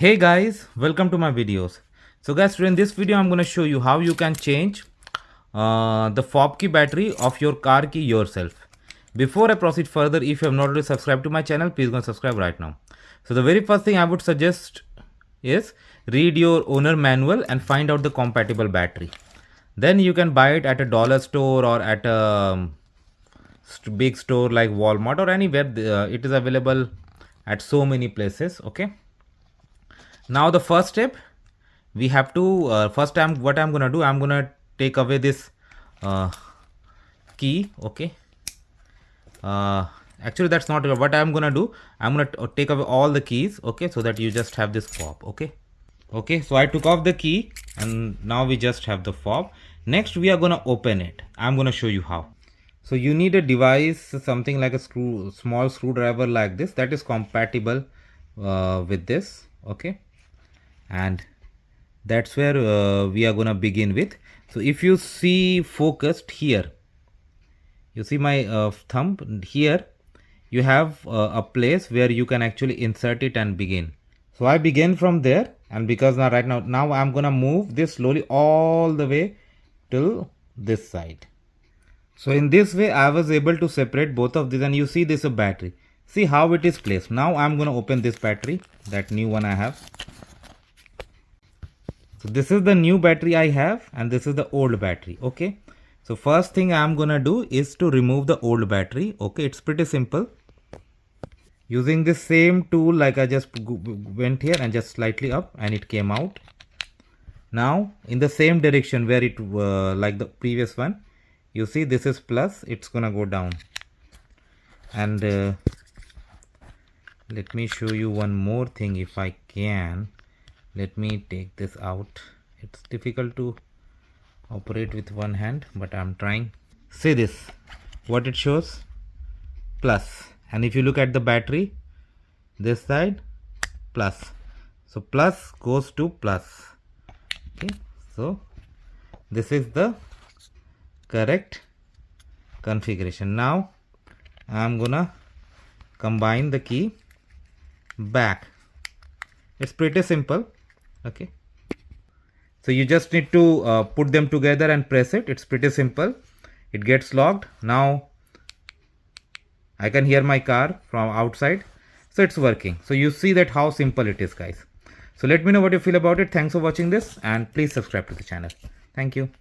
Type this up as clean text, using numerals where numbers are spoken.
Hey guys, welcome to my videos. So guys, today in this video I'm going to show you how you can change the fob key battery of your car key yourself. Before I proceed further, if you have not already subscribed to my channel, please go and subscribe right now. So the very first thing I would suggest is read your owner manual and find out the compatible battery. Then you can buy it at a dollar store or at a big store like Walmart or anywhere. It is available at so many places. Okay. Now the first step, we have to first time what I'm gonna do, I'm gonna take away this key. Okay. Actually that's not what I'm gonna do. I'm gonna take away all the keys. Okay, so that you just have this fob. Okay, so I took off the key and now we just have the fob. Next we are gonna open it. I'm gonna show you how. So you need a device, something like a small screwdriver like this, that is compatible with this. Okay, and that's where we are gonna begin with. So if you see focused here, you see my thumb here, you have a place where you can actually insert it and begin. So I begin from there, and because now I'm gonna move this slowly all the way till this side. So in this way I was able to separate both of these, and you see this is a battery. See how it is placed. Now I'm gonna open this battery, that new one I have. So this is the new battery I have and this is the old battery. Okay, so first thing I'm gonna do is to remove the old battery. Okay, it's pretty simple. Using the same tool, like I just went here and just slightly up and it came out. Now in the same direction where it like the previous one, you see this is plus, it's gonna go down. And let me show you one more thing if I can. Let me take this out. It's difficult to operate with one hand, but I'm trying. See this, what it shows? Plus. And if you look at the battery, this side, plus. So plus goes to plus. Okay, so this is the correct configuration. Now I'm gonna combine the key back. It's pretty simple. Okay, so you just need to put them together and press it. It's pretty simple. It gets locked. Now I can hear my car from outside, so it's working. So you see that how simple it is, guys. So let me know what you feel about it. Thanks for watching this, and please subscribe to the channel. Thank you.